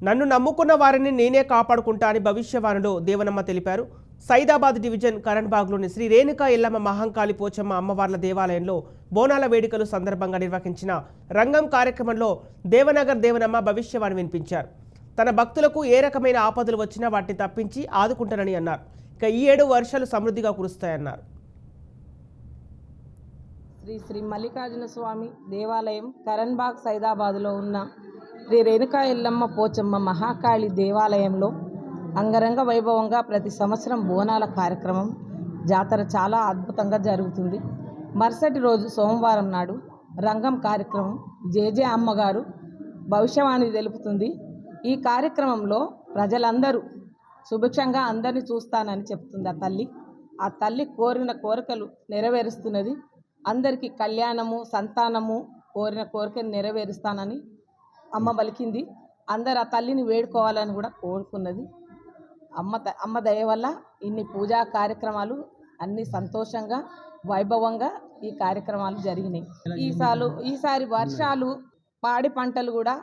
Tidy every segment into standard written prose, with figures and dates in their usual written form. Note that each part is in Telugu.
నన్ను నమ్ముకున్న వారిని నేనే కాపాడుకుంటా అని భవిష్యవాణిలో దేవనమ్మ తెలిపారు. సైదాబాద్ డివిజన్ కరణ్బాగ్లోని శ్రీ రేణుకా ఎల్లమ్మ మహంకాళి పోచమ్మ అమ్మవార్ల దేవాలయంలో బోనాల వేడుకలు సందర్భంగా నిర్వహించిన రంగం కార్యక్రమంలో దేవనగర్ దేవనమ్మ భవిష్యవాణి వినిపించారు. తన భక్తులకు ఏ రకమైన ఆపదలు వచ్చినా వాటిని తప్పించి ఆదుకుంటానని అన్నారు. ఇక ఈ 7 వర్షాలు సమృద్ధిగా కురుస్తాయన్నారు. శ్రీ శ్రీ మల్లికార్జున స్వామి దేవాలయం కరణ్బాగ్ సైదాబాద్లో ఉన్న శ్రీ రేణుకా ఎల్లమ్మ పోచమ్మ మహాకాళి దేవాలయంలో అంగరంగ వైభవంగా ప్రతి సంవత్సరం బోనాల కార్యక్రమం జాతర చాలా అద్భుతంగా జరుగుతుంది. మరుసటి రోజు సోమవారం నాడు రంగం కార్యక్రమం జేజే అమ్మగారు భవిష్యవాణి తెలుపుతుంది. ఈ కార్యక్రమంలో ప్రజలందరూ సుభిక్షంగా అందరినీ చూస్తానని చెప్తుంది ఆ తల్లి కోరిన కోరికలు నెరవేరుస్తున్నది. అందరికీ కళ్యాణము, సంతానము, కోరిన కోరికను నెరవేరుస్తానని అమ్మ పలికింది. అందరు ఆ తల్లిని వేడుకోవాలని కూడా కోరుకున్నది. అమ్మ దయ వల్ల ఇన్ని పూజా కార్యక్రమాలు అన్ని సంతోషంగా వైభవంగా ఈ కార్యక్రమాలు జరిగినాయి. ఈసారి వర్షాలు, పాడి పంటలు కూడా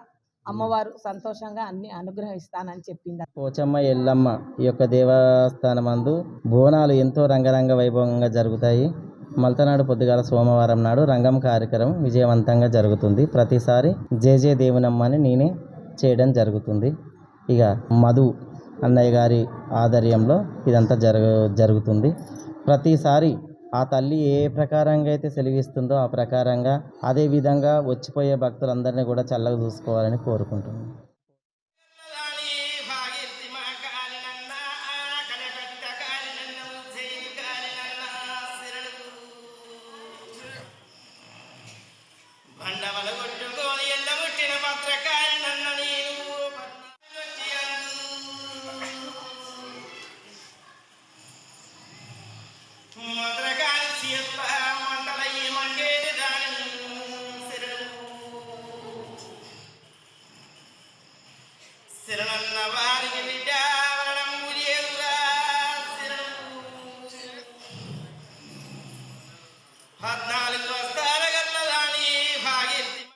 అమ్మవారు సంతోషంగా అన్ని అనుగ్రహిస్తానని చెప్పింది. పోచమ్మ ఎల్లమ్మ ఈ యొక్క దేవస్థానమందు బోనాలు ఎంతో రంగరంగ వైభవంగా జరుగుతాయి. మల్తనాడు పొద్దుగాల సోమవారం నాడు రంగం కార్యక్రమం విజయవంతంగా జరుగుతుంది. ప్రతిసారి జేజే దేవనమ్మని నేనే చేయడం జరుగుతుంది. ఇక మధు అన్నయ్య గారి ఆధ్వర్యంలో ఇదంతా జరుగుతుంది. ప్రతిసారి ఆ తల్లి ఏ ప్రకారంగా అయితే సెలవిస్తుందో ఆ ప్రకారంగా అదే విధంగా వచ్చిపోయే భక్తులందరినీ కూడా చల్లగా చూసుకోవాలని కోరుకుంటున్నాను. Mother